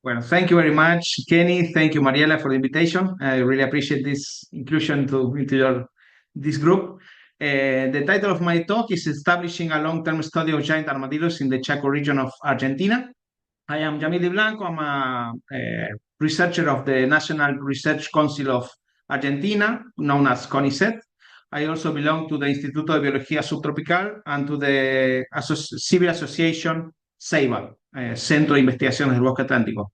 Well, thank you very much, Kenny. Thank you, Mariela, for the invitation. I really appreciate this inclusion into this group. The title of my talk is Establishing a Long-Term Study of Giant Armadillos in the Chaco region of Argentina. I am Yamil Di Blanco. I'm a researcher of the National Research Council of Argentina, known as CONICET. I also belong to the Instituto de Biología Subtropical and to the Civil Association CEIBA, Centro de Investigaciones del Bosque Atlántico.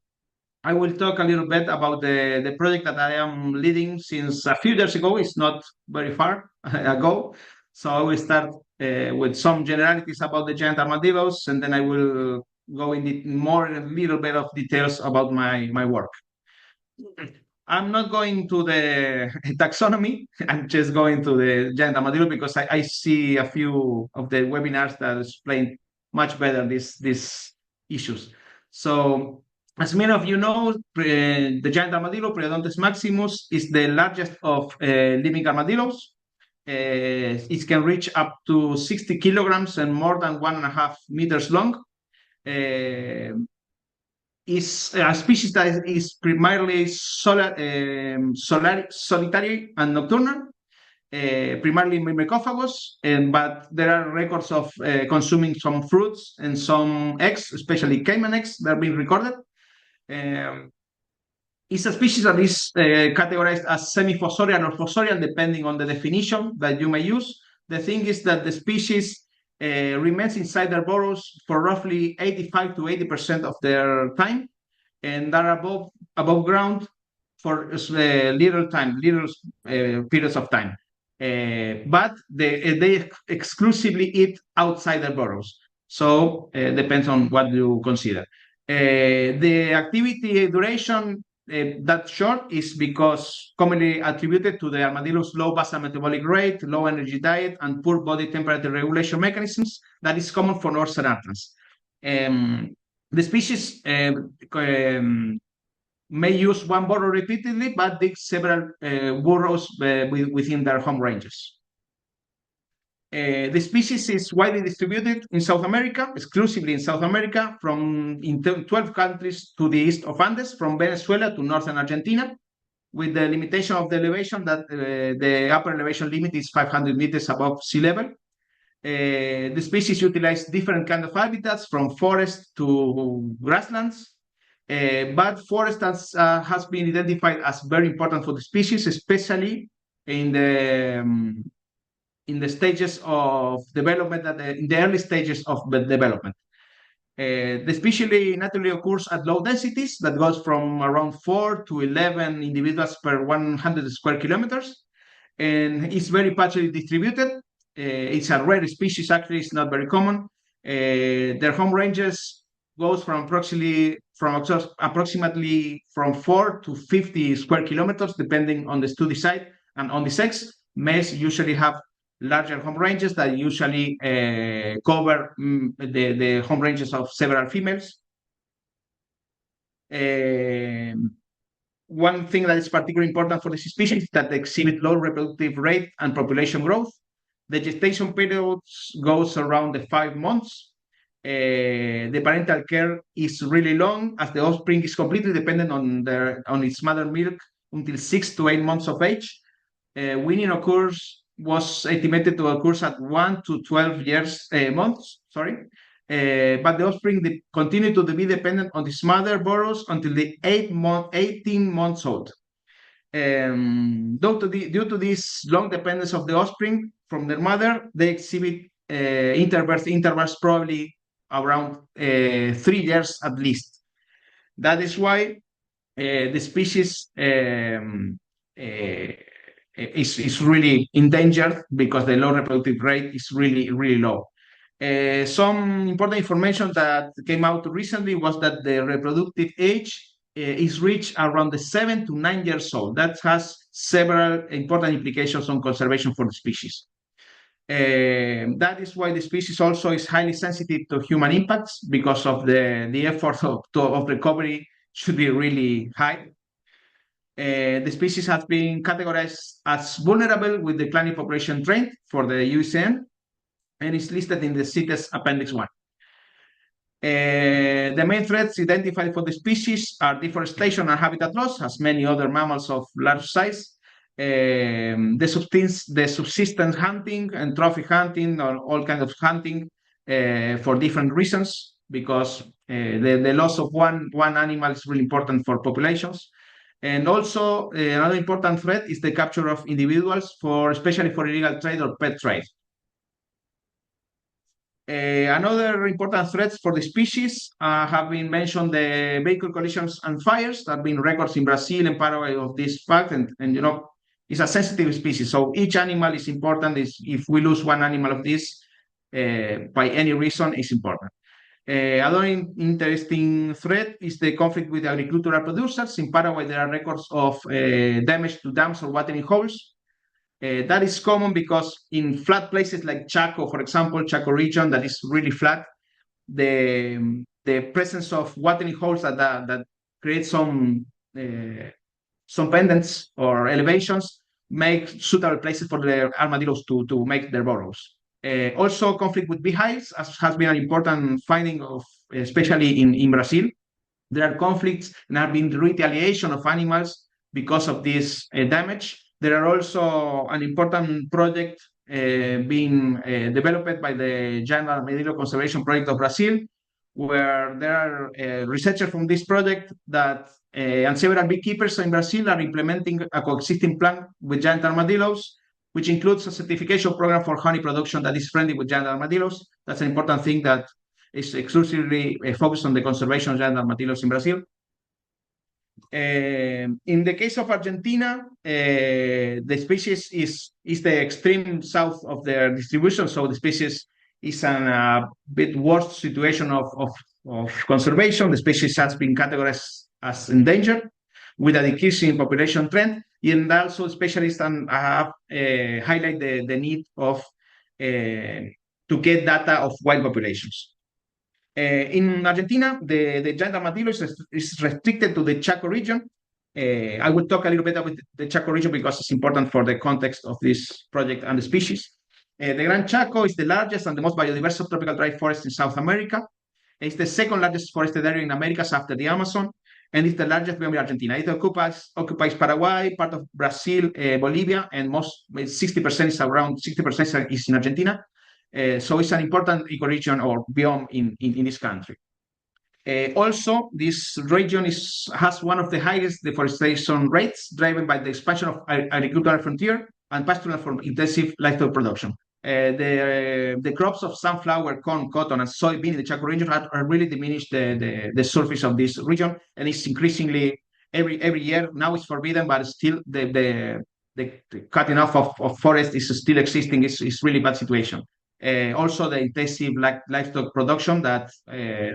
I will talk a little bit about the project that I am leading since a few years ago. It's not very far ago. So I will start with some generalities about the giant armadillos, and then I will go in more a little bit of details about my work. I'm not going to the taxonomy. I'm just going to the giant armadillo because I see a few of the webinars that explain much better these issues. So, as many of you know, the giant armadillo, Periodontes maximus, is the largest of living armadillos. It can reach up to 60 kilograms and more than 1.5 meters long. Is a species that is primarily solitary and nocturnal, primarily myrmecophagous, but there are records of consuming some fruits and some eggs, especially caiman eggs, that have been recorded. It's a species that is categorized as semi-fossorial or fossorial, depending on the definition that you may use. The thing is that the species remains inside their burrows for roughly 85 to 80% of their time, and are above ground for little periods of time. But they exclusively eat outside their burrows. So depends on what you consider. The activity duration that short is because commonly attributed to the armadillo's low basal metabolic rate, low energy diet, and poor body temperature regulation mechanisms that is common for North Atlas. The species may use one burrow repeatedly, but dig several burrows within their home ranges. The species is widely distributed in South America, exclusively in South America, from 12 countries to the east of Andes, from Venezuela to northern Argentina, with the limitation of the elevation that the upper elevation limit is 500 meters above sea level. The species utilize different kinds of habitats, from forest to grasslands, but forest has been identified as very important for the species, especially in the stages of development, in the early stages of the development. The species naturally occurs at low densities that goes from around 4 to 11 individuals per 100 square kilometers, and it's very patchily distributed. It's a rare species, actually. It's not very common. Their home ranges goes from approximately from 4 to 50 square kilometers, depending on the study site and on the sex. Males usually have larger home ranges that usually cover the home ranges of several females. One thing that is particularly important for this species is that they exhibit low reproductive rate and population growth. The gestation period goes around the 5 months. The parental care is really long, as the offspring is completely dependent on its mother milk until 6 to 8 months of age. Weaning was estimated to occur at 1 to 12 months. But the offspring continue to be dependent on its mother burrows until the 18 months old. Due to this long dependence of the offspring from their mother, they exhibit interbirth intervals probably around 3 years at least. That is why the species is really endangered, because the low reproductive rate is really, really low. Some important information that came out recently was that the reproductive age is reached around the 7 to 9 years old. That has several important implications on conservation for the species. That is why the species also is highly sensitive to human impacts, because of the effort of recovery should be really high. The species has been categorized as vulnerable with declining population trend for the UICN, and is listed in the CITES Appendix 1. The main threats identified for the species are deforestation and habitat loss, as many other mammals of large size. The subsistence hunting and trophy hunting, or all kinds of hunting for different reasons, because the loss of one animal is really important for populations. And also another important threat is the capture of individuals, especially for illegal trade or pet trade. Another important threats for the species have been mentioned: the vehicle collisions and fires. There have been records in Brazil and Paraguay of this fact, and it's a sensitive species, so each animal is important. If we lose one animal of this by any reason, it's important. Another interesting threat is the conflict with agricultural producers. In Paraguay, there are records of damage to dams or watering holes. That is common because in flat places like Chaco, for example, Chaco region, that is really flat, the presence of watering holes that create some pendants or elevations make suitable places for the armadillos to make their burrows. Also, conflict with beehives has been an important finding especially in Brazil. There are conflicts and have been retaliation of animals because of this damage. There are also an important project being developed by the Giant Armadillo Conservation Project of Brazil, where there are researchers from this project and several beekeepers in Brazil are implementing a coexisting plan with giant armadillos, which includes a certification program for honey production that is friendly with giant armadillos. That's an important thing that is exclusively focused on the conservation of giant armadillos in Brazil. In the case of Argentina, the species is the extreme south of their distribution, so the species is in a bit worse situation of conservation. The species has been categorized as endangered, with a decreasing population trend, and also specialists have highlight the need of to get data of wild populations. In Argentina, the giant armadillo is restricted to the Chaco region. I will talk a little bit about the Chaco region because it's important for the context of this project and the species. The Gran Chaco is the largest and the most biodiverse subtropical dry forest in South America. It's the second largest forested area in Americas after the Amazon, and it's the largest biome in Argentina. It occupies Paraguay, part of Brazil, Bolivia, and 60% is around 60% is in Argentina. So it's an important ecoregion or biome in this country. Also, this region has one of the highest deforestation rates, driven by the expansion of agricultural frontier and pastoral for intensive livestock production. The crops of sunflower, corn, cotton, and soybean in the Chaco region are really diminished the surface of this region, and it's increasingly every year. Now it's forbidden, but still the cutting off of forest is still existing. It's really bad situation. Also, the intensive livestock production that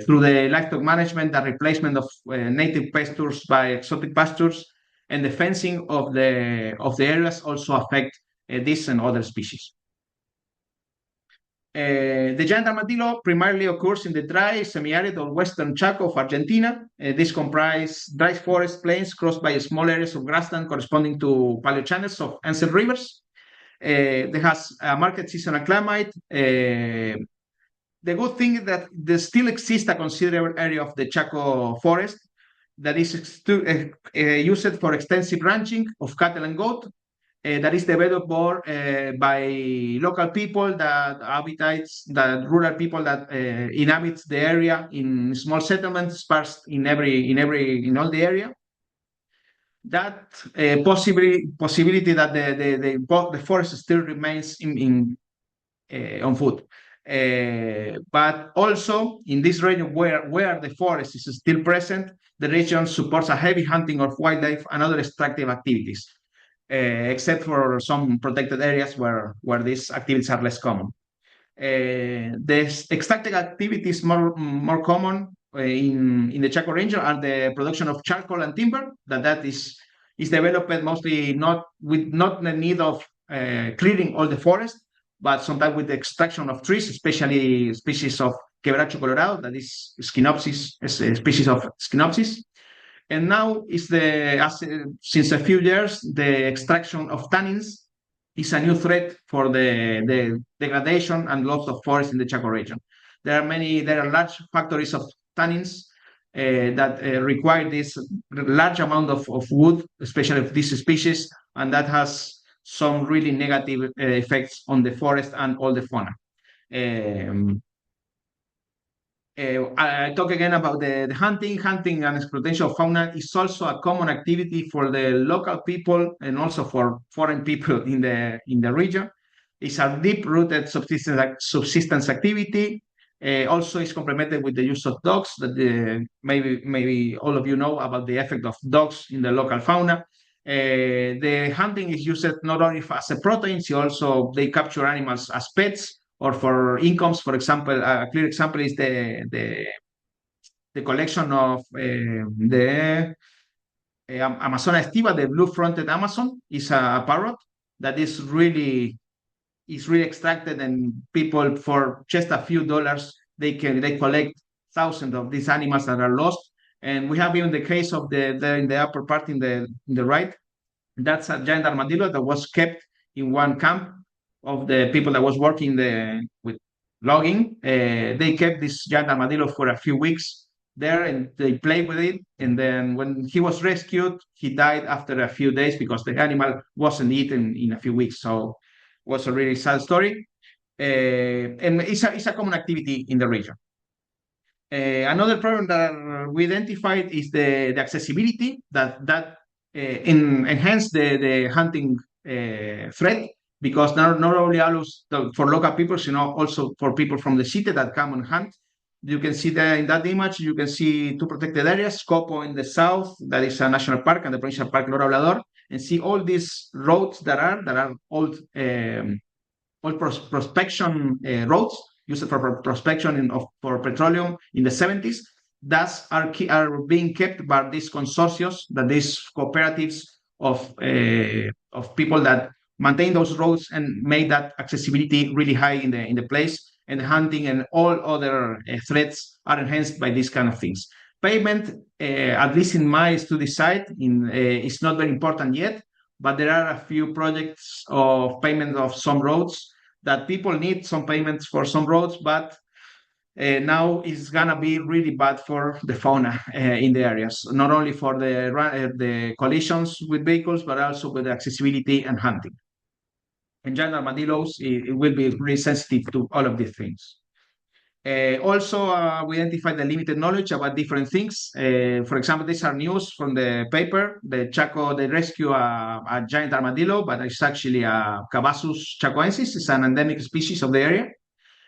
through the livestock management, the replacement of native pastures by exotic pastures, and the fencing of the areas also affect this and other species. The giant armadillo primarily occurs in the dry, semi-arid or western Chaco of Argentina. This comprises dry forest plains crossed by small areas of grassland corresponding to paleochannels of ancient rivers. There has a marked seasonal climate. The good thing is that there still exists a considerable area of the Chaco forest that is used for extensive ranching of cattle and goat. That is developed more by local people, rural people that inhabit the area in small settlements sparse in all the area. That possibility that the forest still remains on foot. But also in this region where the forest is still present, the region supports a heavy hunting of wildlife and other extractive activities, except for some protected areas where these activities are less common. The extractive activities more common in the Chaco region are the production of charcoal and timber. That is developed mostly not the need of clearing all the forest, but sometimes with the extraction of trees, especially species of Quebracho colorado, that is a species of Schinopsis. And now since a few years, the extraction of tannins is a new threat for the degradation and loss of forest in the Chaco region. There are large factories of tannins that require this large amount of wood, especially of this species, and that has some really negative effects on the forest and all the fauna. I talk again about the hunting. Hunting and exploitation of fauna is also a common activity for the local people and also for foreign people in the region. It's a deep-rooted subsistence activity. Also, it's complemented with the use of dogs. That maybe all of you know about the effect of dogs in the local fauna. The hunting is used not only as a protein, also they capture animals as pets or for incomes. For example, a clear example is the collection of the Amazona estiva, the blue-fronted Amazon, is a parrot that is really extracted, and people for just a few dollars they collect thousands of these animals that are lost. And we have even the case of in the upper part in the right. That's a giant armadillo that was kept in one camp of the people that was working with logging. They kept this giant armadillo for a few weeks there, and they played with it. And then when he was rescued, he died after a few days because the animal wasn't eaten in a few weeks. So it was a really sad story. And it's a common activity in the region. Another problem that we identified is the accessibility that enhance the hunting threat, because not only allows for local people, also for people from the city that come and hunt. You can see there in that image, you can see two protected areas, Copo in the south, that is a national park, and the provincial park Loro Hablador, and see all these roads that are old prospection roads used for prospection for petroleum in the 70s. That are being kept by these consortiums, these cooperatives of people that maintain those roads and make that accessibility really high in the place. And hunting and all other threats are enhanced by these kind of things. Pavement, at least in my study site, is not very important yet, but there are a few projects of pavement of some roads that people need some payments for some roads, but now it's gonna be really bad for the fauna in the areas, not only for the collisions with vehicles, but also with the accessibility and hunting. And giant armadillos, it will be really sensitive to all of these things. Also, we identified the limited knowledge about different things. For example, these are news from the paper. The Chaco, they rescue a giant armadillo, but it's actually a Cabassus chacoensis. It's an endemic species of the area.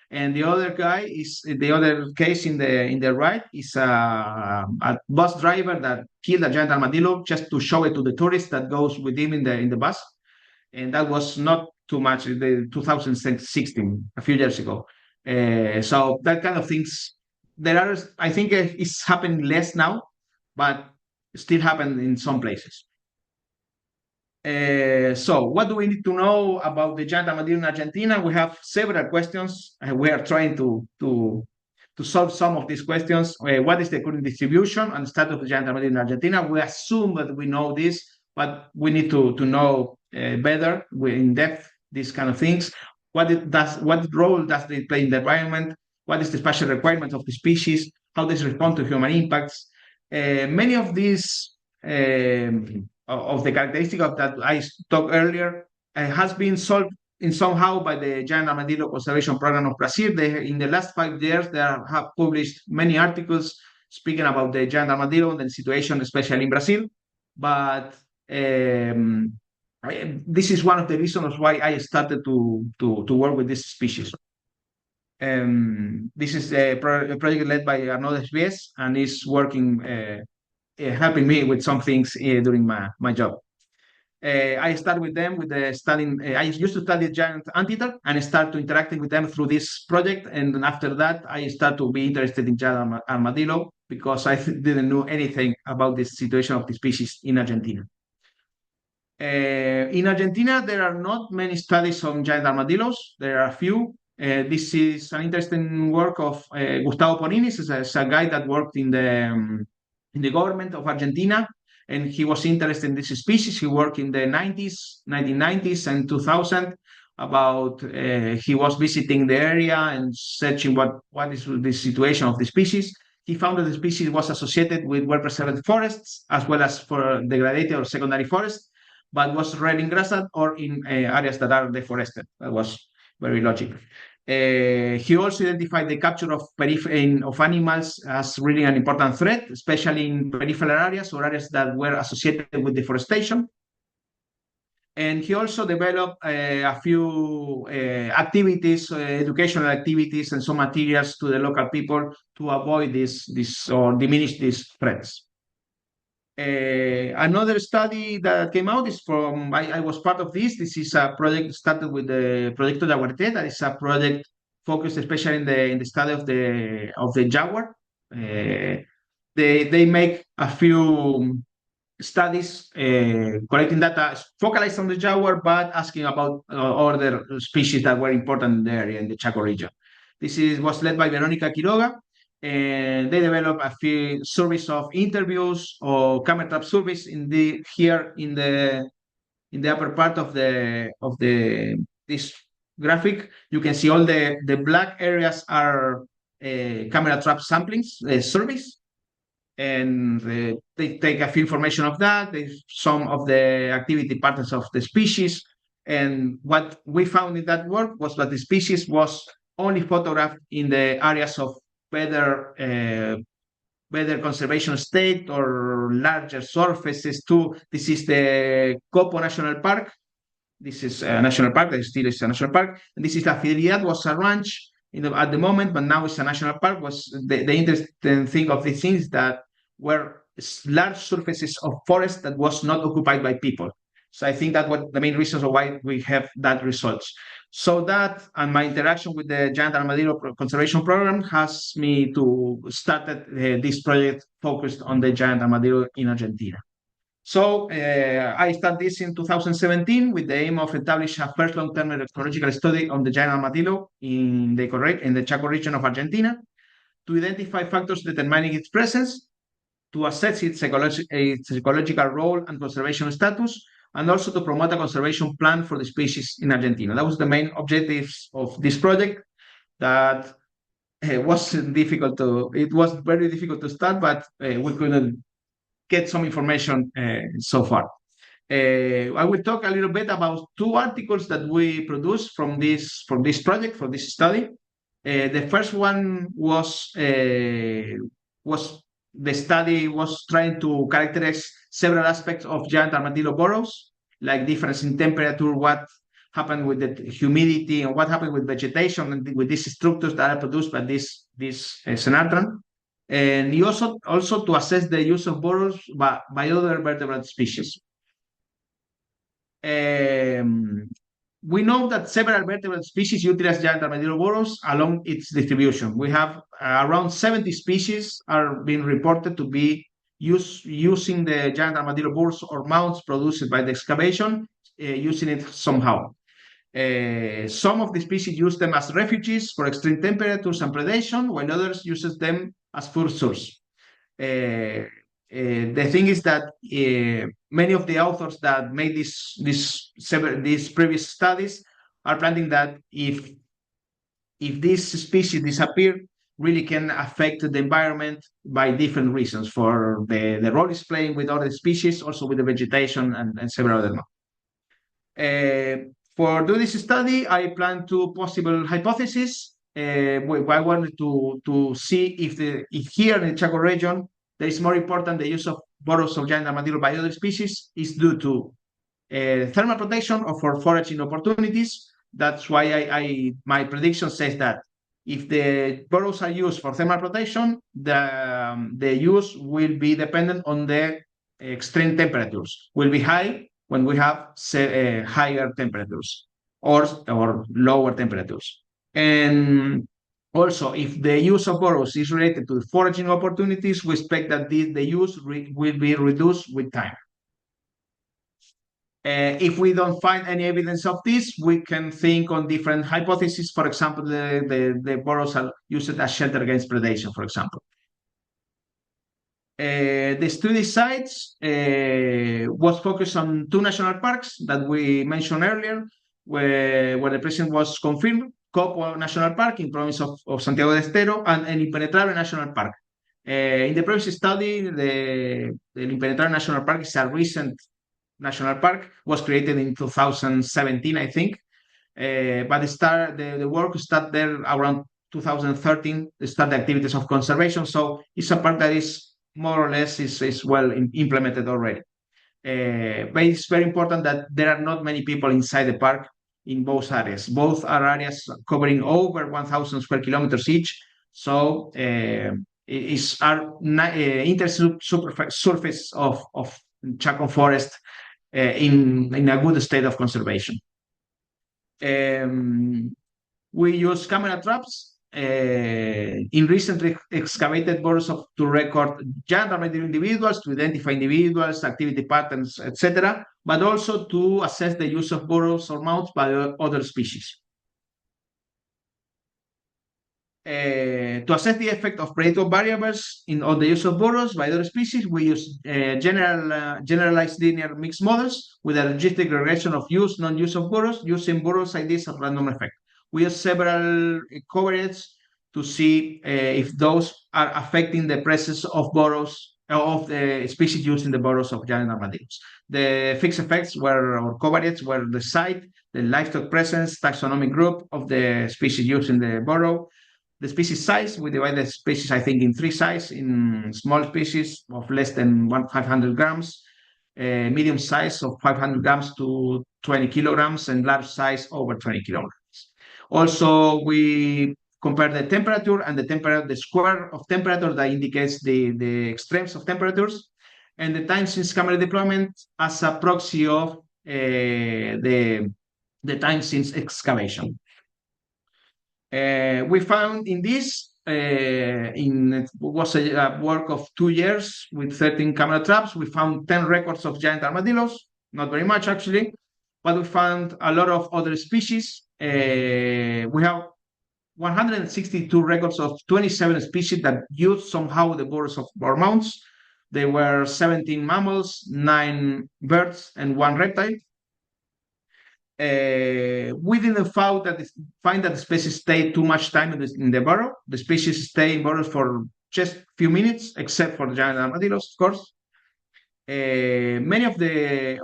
And the other case in the right is a bus driver that killed a giant armadillo just to show it to the tourists that goes with him in the bus. And that was not too much in the 2016, a few years ago. So that kind of things, I think it's happening less now, but still happen in some places. So what do we need to know about the giant armadillo in Argentina? We have several questions. We are trying to solve some of these questions. What is the current distribution and status of the giant armadillo in Argentina? We assume that we know this, but we need to know better, in depth, these kind of things. What role does they play in the environment? What is the spatial requirement of the species? How does it respond to human impacts? Many of these of the characteristics that I talked earlier has been solved in somehow by the Giant Armadillo Conservation Program of Brazil. In the last 5 years, they have published many articles speaking about the giant armadillo and the situation, especially in Brazil. But this is one of the reasons why I started to work with this species. This is a project led by Arnaud SBS, and is working, helping me with some things during my job. I started with them with the studying. I used to study giant anteater and start to interacting with them through this project. And then after that, I started to be interested in giant armadillo because I didn't know anything about the situation of the species in Argentina. In Argentina, there are not many studies on giant armadillos. There are a few. This is an interesting work of Gustavo Poninis. It's a guy that worked in the government of Argentina, and he was interested in this species. He worked in the 1990s and 2000 about he was visiting the area and searching what is the situation of the species. He found that the species was associated with well-preserved forests as well as for degraded or secondary forests, but was rare in grassland or in areas that are deforested. That was very logical. He also identified the capture of animals as really an important threat, especially in peripheral areas or areas that were associated with deforestation. And he also developed a few activities, educational activities, and some materials to the local people to avoid this or diminish these threats. Another study that came out is from, I was part of this. This is a project started with the Proyecto Tatú Carreta. That is a project focused especially in the study of the jaguar. They make a few studies collecting data focalized on the jaguar, but asking about other species that were important in the area in the Chaco region. This was led by Verónica Quiroga, and they developed a few series of interviews or camera trap surveys here in the upper part of this graphic. You can see all the black areas are camera trap samplings surveys, and they take a few information of that. Some of the activity patterns of the species, and what we found in that work was that the species was only photographed in the areas of better conservation state or larger surfaces too. This is the Copo National Park. This is a national park. That still is a national park. And this is La Fidelidad, was a ranch at the moment, but now it's a national park. Was the interesting thing of this thing is that were large surfaces of forest that was not occupied by people. So I think that what the main reasons of why we have that results. So that and my interaction with the giant armadillo conservation program has me to start this project focused on the giant armadillo in Argentina. So I started this in 2017 with the aim of establishing a first long-term ecological study on the giant armadillo in the Chaco region of Argentina to identify factors determining its presence, to assess its ecological role and conservation status, and also to promote a conservation plan for the species in Argentina. That was the main objectives of this project. That it was very difficult to start, but we couldn't get some information so far. I will talk a little bit about two articles that we produced from this project, for this study. The first one was the study was trying to characterize several aspects of giant armadillo burrows, like difference in temperature, what happened with the humidity, and what happened with vegetation and with these structures that are produced by this Senartran. And you also to assess the use of burrows by other vertebrate species. We know that several vertebrate species utilize giant armadillo burrows along its distribution. We have around 70 species are being reported to be using the giant armadillo burrows or mounds produced by the excavation, using it somehow. Some of the species use them as refuges for extreme temperatures and predation, while others uses them as food source. The thing is that many of the authors that made these previous studies are planning that if this species disappear, really can affect the environment by different reasons. For the role it's playing with other species, also with the vegetation and several other. For doing this study, I plan two possible hypotheses. I wanted to see if here in the Chaco region there is more important the use of burrows of giant armadillo by other species is due to thermal protection or for foraging opportunities. That's why my prediction says that if the burrows are used for thermal protection, the use will be dependent on the extreme temperatures. Will be high when we have higher temperatures or lower temperatures. And also, if the use of burrows is related to the foraging opportunities, we expect that the use will be reduced with time. If we don't find any evidence of this, we can think on different hypotheses. For example, the burrows are used as shelter against predation, for example. The study sites was focused on two national parks that we mentioned earlier. where the president was confirmed, Copo National Park in province of Santiago del Estero, and Impenetrable National Park. In the previous study, the Impenetrable National Park is a recent national park, was created in 2017, I think. But the work started there around 2013, start the activities of conservation. So it's a park that is more or less is well implemented already. But it's very important that there are not many people inside the park in both areas. Both are areas covering over 1,000 square kilometers each. So it's our surface of Chaco forest in a good state of conservation. We use camera traps in recently excavated burrows to record giant armadillo individuals, to identify individuals, activity patterns, etc., but also to assess the use of burrows or mounts by other species. To assess the effect of predator variables on the use of burrows by other species, we use generalized linear mixed models with a logistic regression of use, non-use of burrows, using burrows ideas of random effect. We use several covariates to see if those are affecting the presence of burrows of the species used in the burrows of giant armadillos. The fixed effects or covariates were the site, the livestock presence, taxonomic group of the species used in the burrow, the species size. We divide the species, I think, in three sizes: in small species of less than 500 grams, medium size of 500 grams to 20 kilograms, and large size over 20 kilograms. Also, we compare the temperature and the square of temperature that indicates the extremes of temperatures, and the time since camera deployment as a proxy of the time since excavation. We found in this, it was a work of 2 years with 13 camera traps. We found 10 records of giant armadillos, not very much actually, but we found a lot of other species. We have 162 records of 27 species that used somehow the borders of our mounts. There were 17 mammals, 9 birds, and 1 reptile. We didn't find that the species stay too much time in the burrow. The species stay in burrows for just a few minutes, except for the giant armadillos, of course. Many of the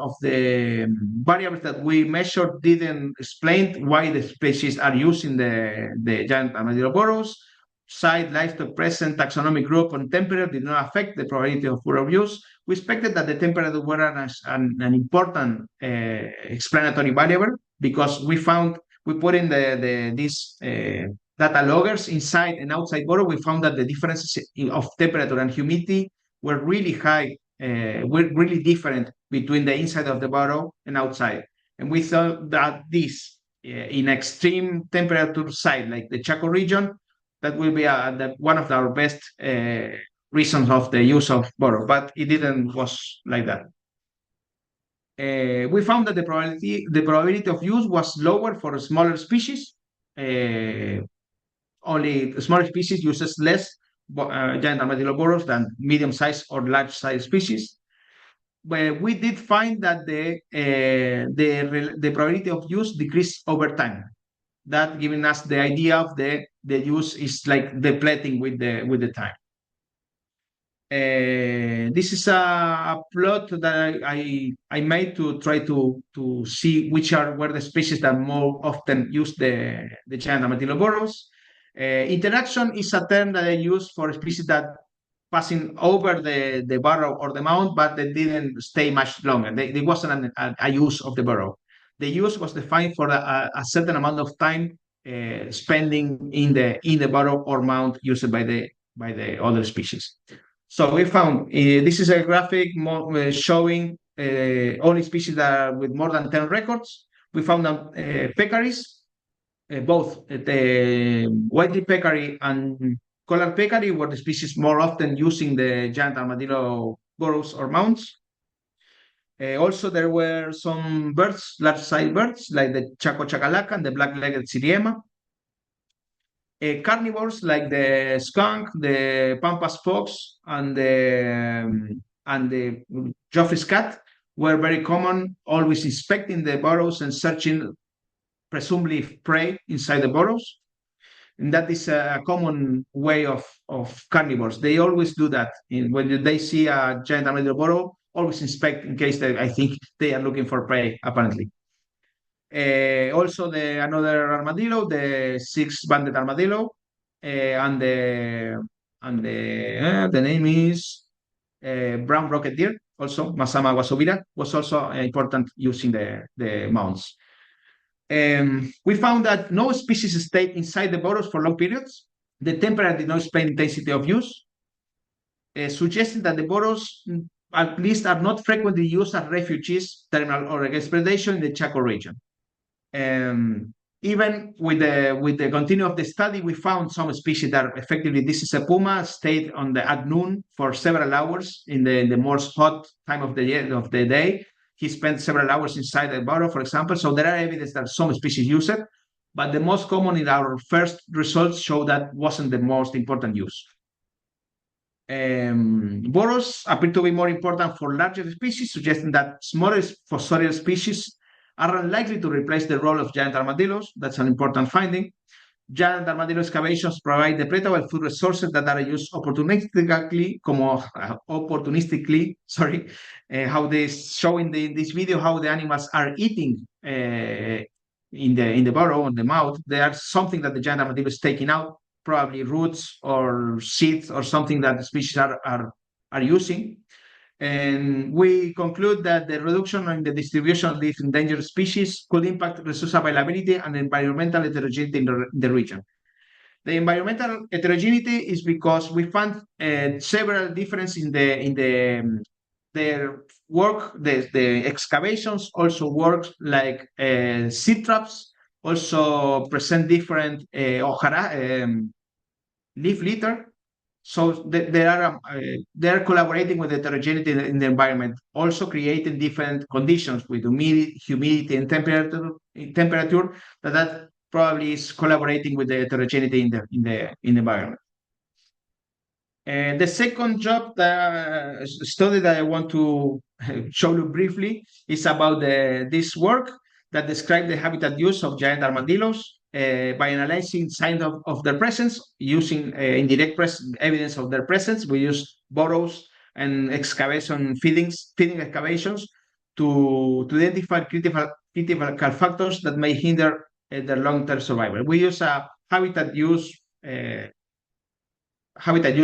variables that we measured didn't explain why the species are using the giant armadillo burrows. Site, livestock present, taxonomic group, and temperature did not affect the probability of burrow use. We expected that the temperature were an important explanatory variable, because we put in these data loggers inside and outside burrow. We found that the differences of temperature and humidity were really high, were really different between the inside of the burrow and outside. And we thought that this, in extreme temperature site like the Chaco region, that will be one of our best reasons of the use of burrow, but it didn't was like that. We found that the probability of use was lower for smaller species. Only smaller species uses less giant armadillo burrows than medium-sized or large-sized species. But we did find that the probability of use decreased over time. That giving us the idea of the use is like depleting with the time. This is a plot that I made to try to see which were the species that more often use the giant armadillo burrows. Interaction is a term that I use for species that passing over the burrow or the mound, but they didn't stay much longer. There wasn't a use of the burrow. The use was defined for a certain amount of time spending in the burrow or mound used by the other species. So we found this is a graphic showing only species that are with more than 10 records. We found peccaries, both the white peccary and collar peccary were the species more often using the giant armadillo burrows or mounds. Also, there were some birds, large-sized birds, like the Chaco chacalaca and the black-legged siriema. Carnivores like the skunk, the pampas fox, and the Geoffrey's cat were very common, always inspecting the burrows and searching presumably prey inside the burrows. And that is a common way of carnivores. They always do that. When they see a giant armadillo burrow, always inspect in case I think they are looking for prey, apparently. Also, another armadillo, the six-banded armadillo, and the name is brown rocket deer, also Masama wasovira, was also important using the mounts. We found that no species stayed inside the burrows for long periods. The temperature did not explain intensity of use, suggesting that the burrows at least are not frequently used as refuges, terminal or against predation in the Chaco region. Even with the continue of the study, we found some species that effectively, this is a puma, stayed at noon for several hours in the most hot time of the day. He spent several hours inside the burrow, for example. So there are evidence that some species use it, but the most common in our first results show that wasn't the most important use. Burrows appear to be more important for larger species, suggesting that smaller fossorial species are unlikely to replace the role of giant armadillos. That's an important finding. Giant armadillo excavations provide depredable food resources that are used opportunistically, how they show in this video how the animals are eating in the burrow, on the mouth. There's something that the giant armadillo is taking out, probably roots or seeds or something that the species are using. And we conclude that the reduction in the distribution of these endangered species could impact resource availability and environmental heterogeneity in the region. The environmental heterogeneity is because we found several differences in their work. The excavations also work like seed traps, also present different leaf litter. So they are collaborating with heterogeneity in the environment, also creating different conditions with humidity, and temperature that probably is collaborating with the heterogeneity in the environment. The second study that I want to show you briefly is about this work that describes the habitat use of giant armadillos. By analyzing signs of their presence, using indirect evidence of their presence. We use burrows and feeding excavations to identify critical factors that may hinder their long-term survival. We use a habitat use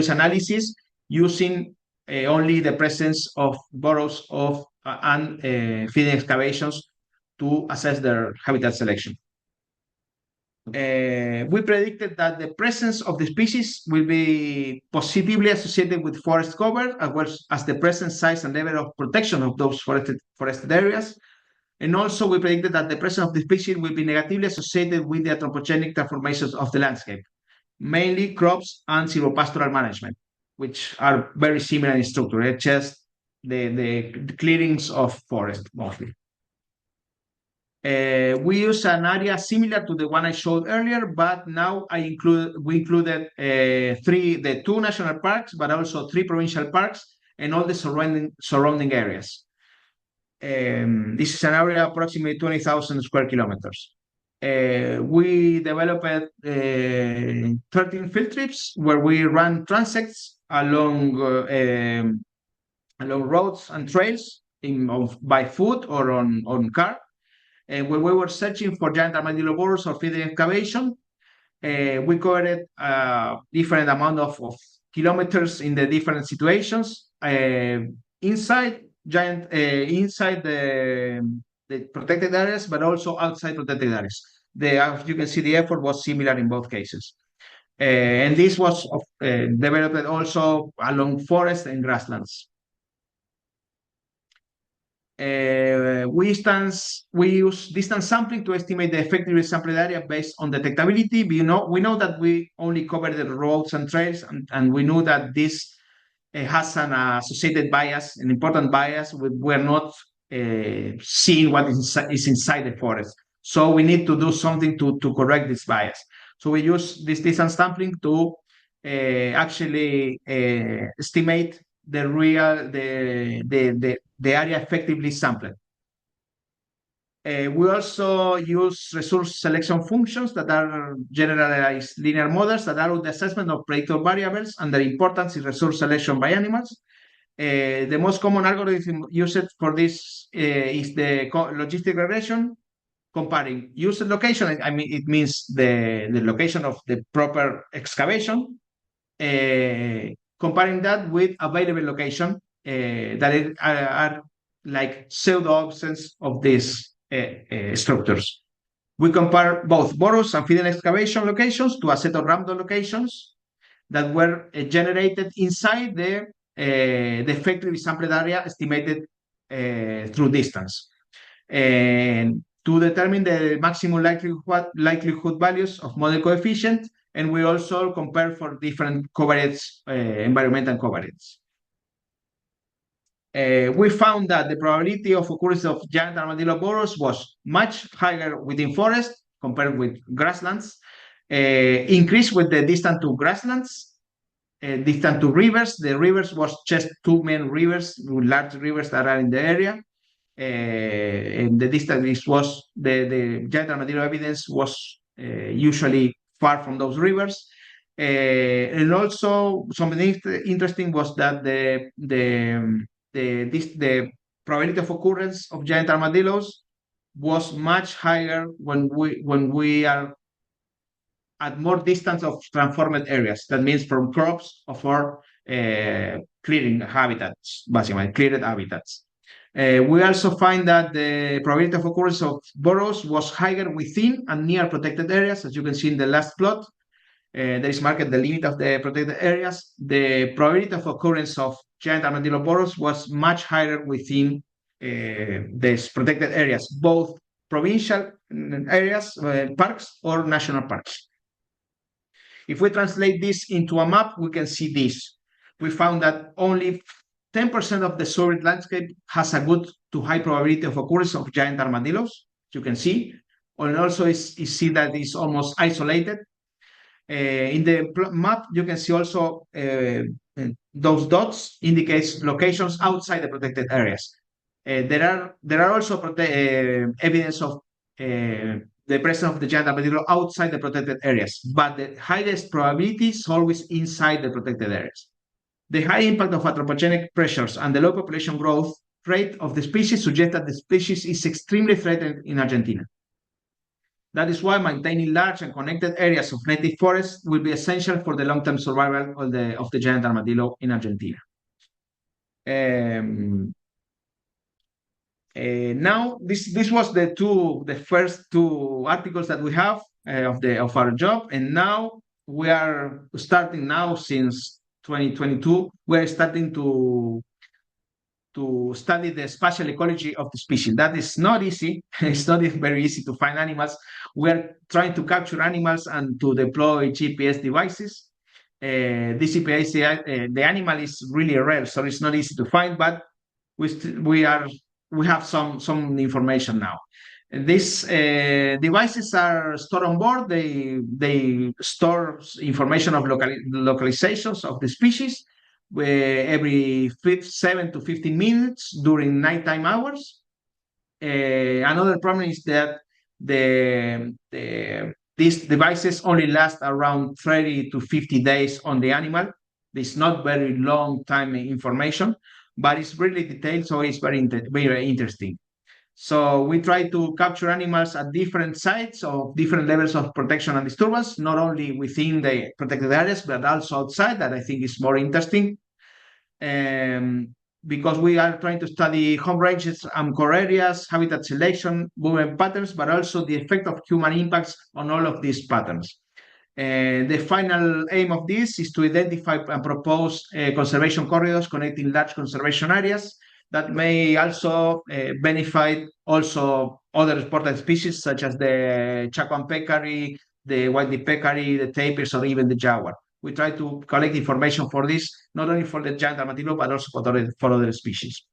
analysis using only the presence of burrows and feeding excavations to assess their habitat selection. We predicted that the presence of the species will be positively associated with forest cover, as well as the present size and level of protection of those forested areas. And also, we predicted that the presence of the species will be negatively associated with the anthropogenic transformations of the landscape, mainly crops and silvopastoral management, which are very similar in structure, just the clearings of forest mostly. We use an area similar to the one I showed earlier, but now we included the 2 national parks, but also 3 provincial parks and all the surrounding areas. This is an area approximately 20,000 square kilometers. We developed 13 field trips where we ran transects along roads and trails by foot or on car. When we were searching for giant armadillo burrows or feeding excavation, we covered a different amount of kilometers in the different situations inside the protected areas, but also outside protected areas. As you can see, the effort was similar in both cases. And this was developed also along forests and grasslands. We use distance sampling to estimate the effective sampled area based on detectability. We know that we only cover the roads and trails, and we know that this has an associated bias, an important bias. We're not seeing what is inside the forest. So we need to do something to correct this bias. So we use this distance sampling to actually estimate the area effectively sampled. We also use resource selection functions that are generalized linear models that allow the assessment of predictor variables and their importance in resource selection by animals. The most common algorithm used for this is the logistic regression, comparing used location. I mean, it means the location of the proper excavation, comparing that with available location that are like pseudo absence of these structures. We compare both borrows and feeding excavation locations to a set of random locations that were generated inside the effectively sampled area estimated through distance. And to determine the maximum likelihood values of model coefficient, and we also compare for different coverages, environmental coverages. We found that the probability of occurrence of giant armadillo burrows was much higher within forest compared with grasslands, increased with the distance to grasslands, distance to rivers. The rivers was just two main rivers, large rivers that are in the area. And the distance was the giant armadillo evidence was usually far from those rivers. And also something interesting was that the probability of occurrence of giant armadillos was much higher when we are at more distance of transformed areas. That means from crops or for clearing habitats, basically cleared habitats. We also find that the probability of occurrence of burrows was higher within and near protected areas, as you can see in the last plot. There is marked the limit of the protected areas. The probability of occurrence of giant armadillo burrows was much higher within these protected areas, both provincial areas, parks, or national parks. If we translate this into a map, we can see this. We found that only 10% of the surveyed landscape has a good to high probability of occurrence of giant armadillos, you can see. And also you see that it's almost isolated. In the map, you can see also those dots indicates locations outside the protected areas. There are also evidence of the presence of the giant armadillo outside the protected areas, but the highest probability is always inside the protected areas. The high impact of anthropogenic pressures and the low population growth rate of the species suggest that the species is extremely threatened in Argentina. That is why maintaining large and connected areas of native forests will be essential for the long-term survival of the giant armadillo in Argentina. Now, this was the first two articles that we have of our job, and now we are starting now since 2022. We're starting to study the spatial ecology of the species. That is not easy. It's not very easy to find animals. We're trying to capture animals and to deploy GPS devices. This GPS, the animal is really rare, so it's not easy to find, but we have some information now. These devices are stored on board. They store information of localizations of the species every 7 to 15 minutes during nighttime hours. Another problem is that these devices only last around 30 to 50 days on the animal. It's not very long time information, but it's really detailed, so it's very interesting. So we try to capture animals at different sites of different levels of protection and disturbance, not only within the protected areas, but also outside. That I think is more interesting. Because we are trying to study home ranges and core areas, habitat selection, movement patterns, but also the effect of human impacts on all of these patterns. The final aim of this is to identify and propose conservation corridors connecting large conservation areas that may also benefit also other important species such as the Chaco peccary, the white peccary, the tapirs, or even the jaguar. We try to collect information for this, not only for the giant armadillo, but also for other species.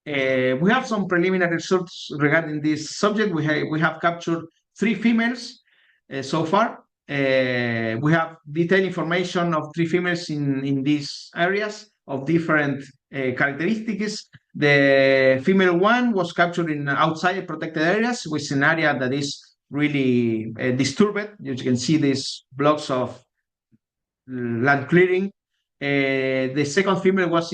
We have some preliminary results regarding this subject. We have captured 3 females so far. We have detailed information of 3 females in these areas of different characteristics. The female one was captured in outside protected areas, which is an area that is really disturbed. You can see these blocks of land clearing. The second female was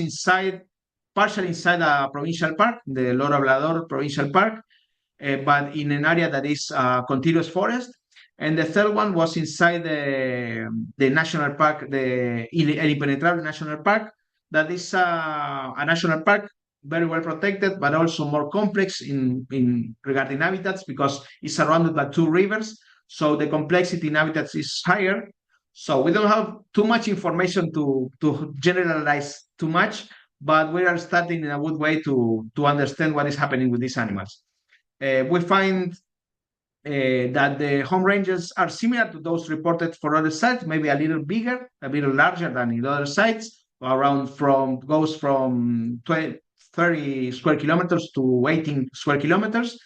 partially inside a provincial park, the Loro Hablador Provincial Park, but in an area that is continuous forest. And the third one was inside the national park, the El Impenetrable National Park. That is a national park very well protected, but also more complex in regarding habitats because it's surrounded by two rivers. So the complexity in habitats is higher. So we don't have too much information to generalize too much, but we are starting in a good way to understand what is happening with these animals. We find that the home ranges are similar to those reported for other sites, maybe a little bigger, a little larger than in other sites, goes from 30 square kilometers to 18 square kilometers,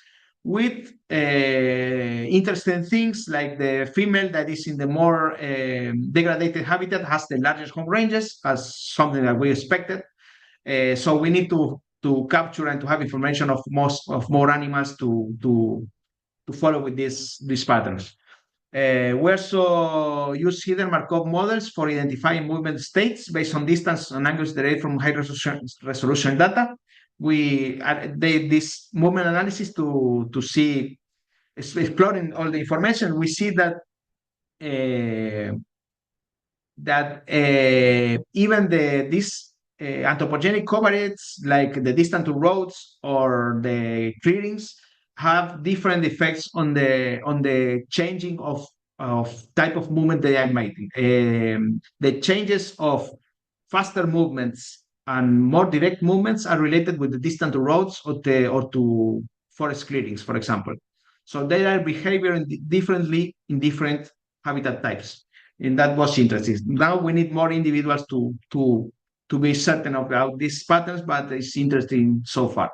with interesting things like the female that is in the more degraded habitat has the largest home ranges, as something that we expected. So we need to capture and to have information of more animals to follow with these patterns. We also use hidden Markov models for identifying movement states based on distance and angles derived from high resolution data. We this movement analysis to see, exploring all the information. We see that even these anthropogenic coverage, like the distance to roads or the clearings, have different effects on the changing of type of movement they are making. The changes of faster movements and more direct movements are related with the distance to roads or to forest clearings, for example. So they are behaving differently in different habitat types, and that was interesting. Now we need more individuals to be certain about these patterns, but it's interesting so far.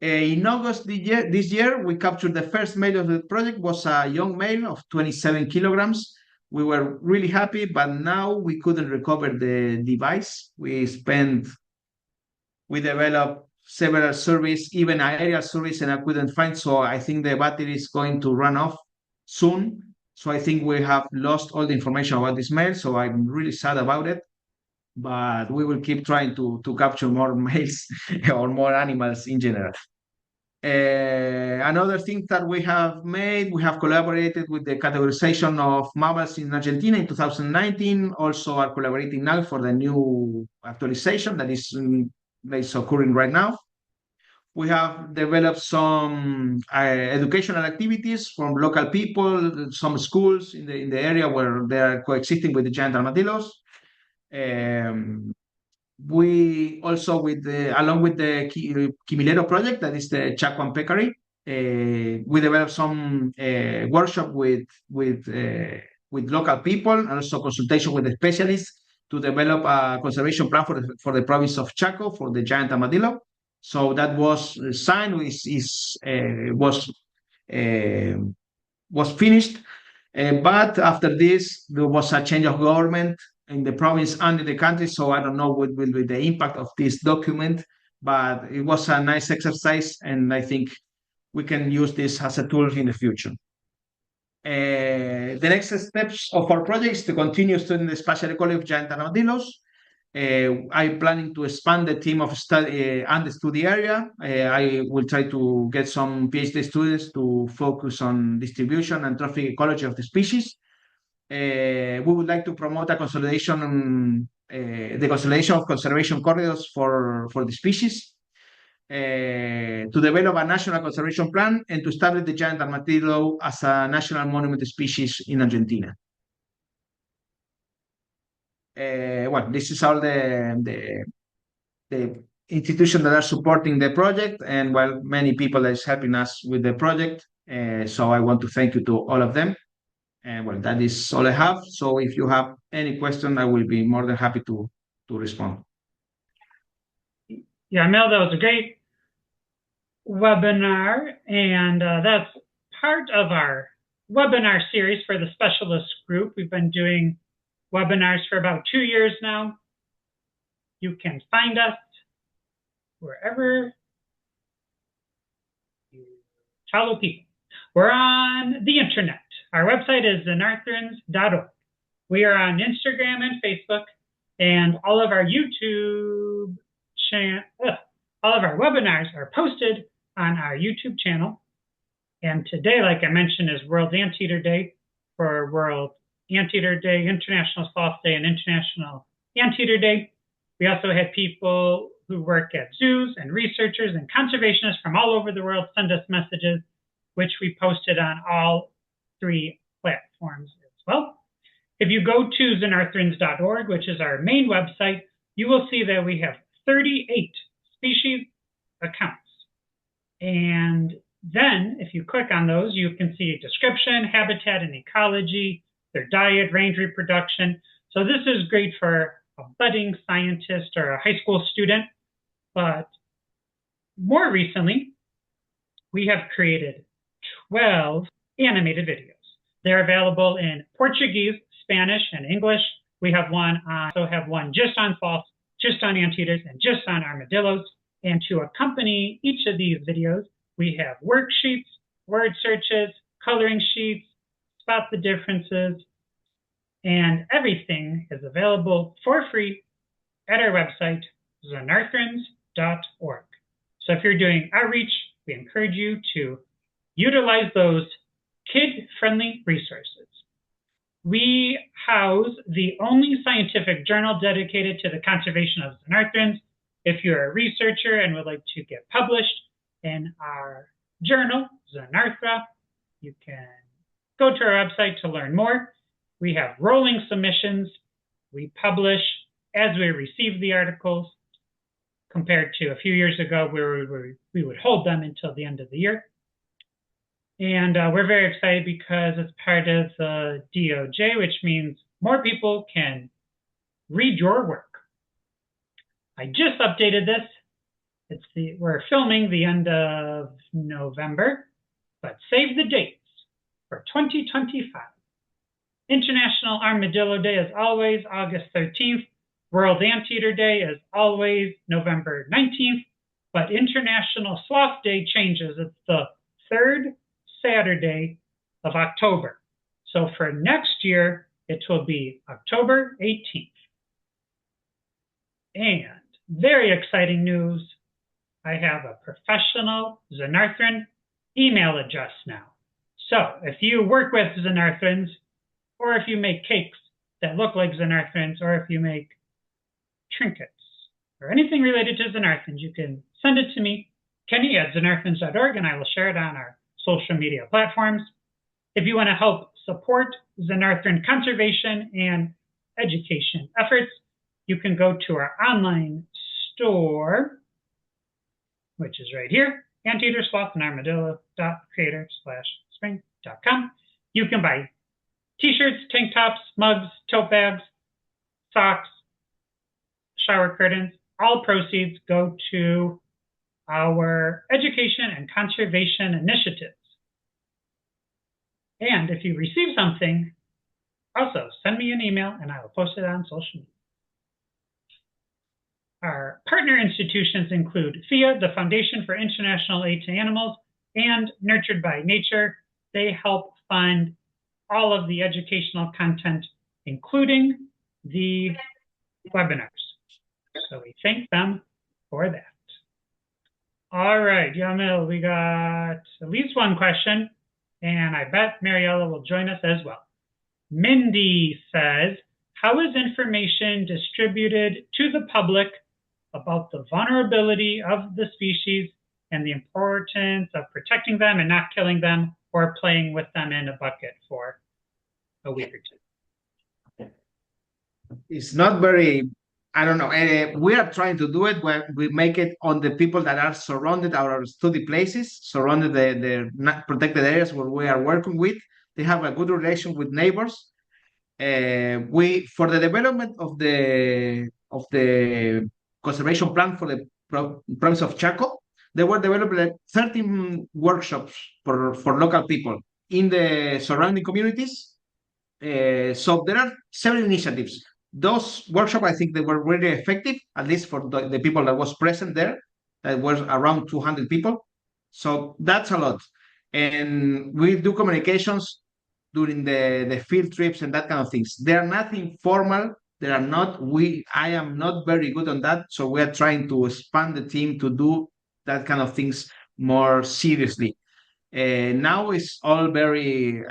In August this year, we captured the first male of the project. Was a young male of 27 kilograms. We were really happy, but now we couldn't recover the device. We developed several surveys, even aerial surveys, and I couldn't find. So I think the battery is going to run off soon. So I think we have lost all the information about this male. So I'm really sad about it. But we will keep trying to capture more males or more animals in general. Another thing that we have made, we have collaborated with the categorization of mammals in Argentina in 2019. Also are collaborating now for the new actualization that is occurring right now. We have developed some educational activities from local people, some schools in the area where they are coexisting with the giant armadillos. We also, along with the Quimilero project, that is the Chaco and Peccary, we developed some workshop with local people and also consultation with the specialists to develop a conservation plan for the province of Chaco for the giant armadillo. So that was signed, was finished, but after this there was a change of government in the province and in the country, so I don't know what will be the impact of this document, but it was a nice exercise, and I think we can use this as a tool in the future. The next steps of our project is to continue studying the spatial ecology of giant armadillos. I'm planning to expand the team of study and the study area. I will try to get some PhD students to focus on distribution and trophic ecology of the species. We would like to promote the consolidation of conservation corridors for the species, to develop a national conservation plan, and to establish the giant armadillo as a national monument species in Argentina. Well, this is all the institutions that are supporting the project, and well, many people that is helping us with the project. So I want to thank you to all of them. And well, that is all I have. So if you have any question, I will be more than happy to respond. Yeah, Mel, that was a great webinar. And that's part of our webinar series for the specialist group. We've been doing webinars for about 2 years now. You can find us wherever you follow people. We're on the internet. Our website is xenarthrans.org. We are on Instagram and Facebook, and all of our YouTube all of our webinars are posted on our YouTube channel. And today, like I mentioned, is World Anteater Day. For World Anteater Day, International Sloth Day, and International Anteater Day. We also had people who work at zoos and researchers and conservationists from all over the world send us messages, which we posted on all 3 platforms as well. If you go to xenarthrans.org, which is our main website, you will see that we have 38 species accounts. And then if you click on those, you can see a description, habitat and ecology, their diet, range reproduction. So this is great for a budding scientist or a high school student. But more recently, we have created 12 animated videos. They're available in Portuguese, Spanish, and English. We have also have one just on sloths, just on anteaters, and just on armadillos. And to accompany each of these videos, we have worksheets, word searches, coloring sheets, spot the differences, and everything is available for free at our website, xenarthrans.org. So if you're doing outreach, we encourage you to utilize those kid-friendly resources. We house the only scientific journal dedicated to the conservation of xenarthrans. If you're a researcher and would like to get published in our journal, Xenarthra, you can go to our website to learn more. We have rolling submissions. We publish as we receive the articles, compared to a few years ago where we would hold them until the end of the year. And we're very excited because it's part of the DOJ, which means more people can read your work. I just updated this. We're filming the end of November, but save the dates for 2025. International Armadillo Day is always August 13th. World Anteater Day is always November 19th, but International Sloth Day changes. It's the 3rd Saturday of October. So for next year, it will be October 18th. And very exciting news. I have a professional Xenarthran email address now. So if you work with Xenarthrans, or if you make cakes that look like Xenarthrans, or if you make trinkets, or anything related to Xenarthrans, you can send it to me, Kenny at xenarthrans.org, and I will share it on our social media platforms. If you want to help support Xenarthran conservation and education efforts, you can go to our online store, which is right here, Anteater, Sloth, and Armadillo.creator/spring.com. You can buy t-shirts, tank tops, mugs, tote bags, socks, shower curtains. All proceeds go to our education and conservation initiatives. And if you receive something, also send me an email and I will post it on social media. Our partner institutions include FIA, the Foundation for International Aid to Animals, and Nurtured by Nature. They help fund all of the educational content, including the webinars. So we thank them for that. All right, Yamil, we got at least one question, and I bet Mariella will join us as well. Mindy says, how is information distributed to the public about the vulnerability of the species and the importance of protecting them and not killing them or playing with them in a bucket for a week or two? It's not very, I don't know. We are trying to do it where we make it on the people that are surrounded our study places, surrounded the protected areas where we are working with. They have a good relation with neighbors. For the development of the conservation plan for the province of Chaco, they were developing 13 workshops for local people in the surrounding communities. So there are several initiatives. Those workshops, I think they were really effective, at least for the people that was present there. that was around 200 people. So that's a lot. And we do communications during the field trips and that kind of things. They are nothing formal. They are not, I am not very good on that. So we are trying to expand the team to do that kind of things more seriously. Now it's all very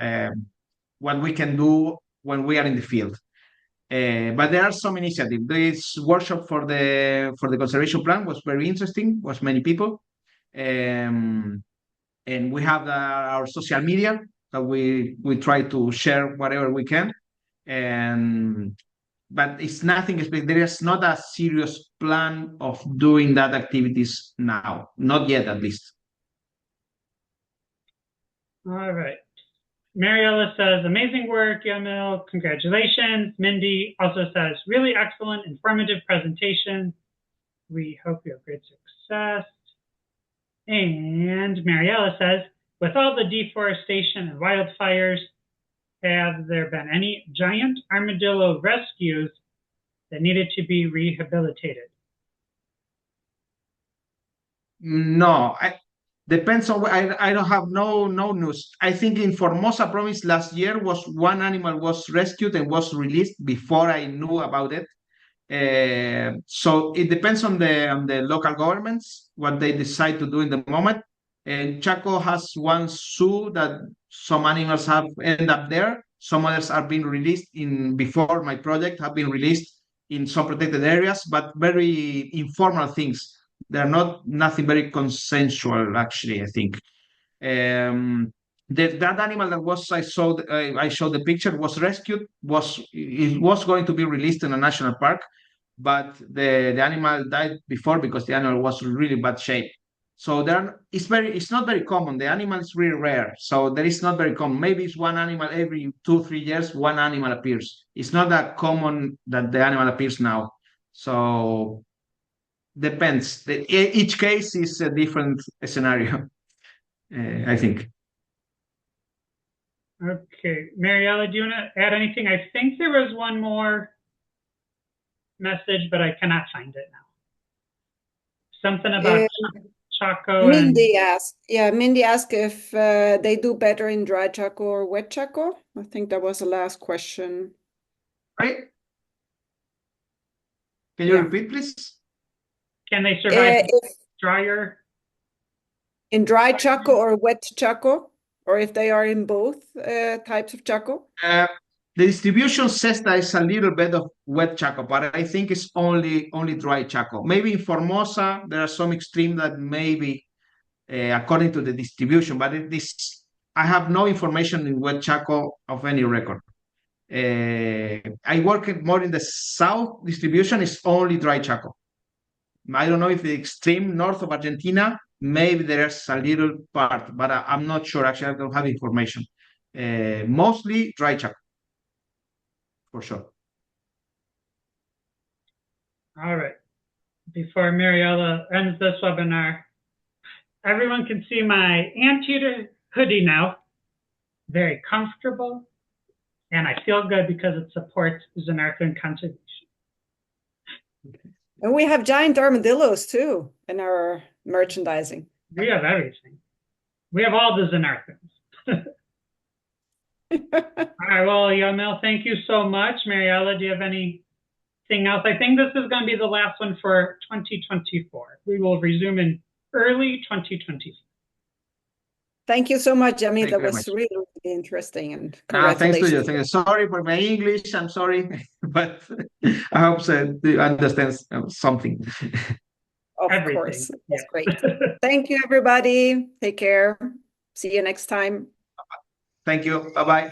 what we can do when we are in the field. But there are some initiatives. This workshop for the conservation plan was very interesting. Was many people, and we have our social media that we try to share whatever we can. But it's nothing. There is not a serious plan of doing that activities now. Not yet, at least. All right. Mariela says, amazing work, Yamil. Congratulations. Mindy also says, really excellent, informative presentation. We hope you have great success. And Mariela says, with all the deforestation and wildfires, have there been any giant armadillo rescues that needed to be rehabilitated? No, depends on. I don't have no news. I think in Formosa province last year was one animal was rescued and was released before I knew about it. So it depends on the local governments what they decide to do in the moment. And Chaco has one zoo that some animals have ended up there. Some others are being released before my project have been released in some protected areas, but very informal things. They're nothing very consensual, actually, I think. That animal that I showed the picture was rescued, it was going to be released in a national park, but the animal died before because the animal was in really bad shape. So it's not very common. The animal is really rare. So there is not very common. Maybe it's one animal every 2-3 years, one animal appears. It's not that common that the animal appears now. So depends. Each case is a different scenario, I think. Okay. Mariela, do you want to add anything? I think there was one more message, but I cannot find it now. Something about Chaco. Mindy asked if they do better in dry Chaco or wet Chaco. I think that was the last question. Right? Can you repeat, please? Can they survive drier? In dry Chaco or wet Chaco? Or if they are in both types of Chaco? The distribution says that it's a little bit of wet Chaco, but I think it's only dry Chaco. Maybe in Formosa, there are some extreme that maybe according to the distribution, but I have no information in wet Chaco of any record. I work more in the south distribution, is only dry Chaco. I don't know if the extreme north of Argentina, maybe there's a little part, but I'm not sure. Actually, I don't have information. Mostly dry Chaco, for sure. All right. Before Mariela ends this webinar, everyone can see my anteater hoodie now. Very comfortable. And I feel good because it supports Xenarthran conservation. And we have giant armadillos too in our merchandising. We have everything. We have all the Xenarthrans. All right, well, Yamil, thank you so much. Mariela, do you have anything else? I think this is going to be the last one for 2024. We will resume in early 2024. Thank you so much, Yamil. That was really, really interesting. And thanks to you. Thank you. Sorry for my English. I'm sorry, but I hope you understand something. Of course. That's great. Thank you, everybody. Take care. See you next time. Thank you. Bye-bye.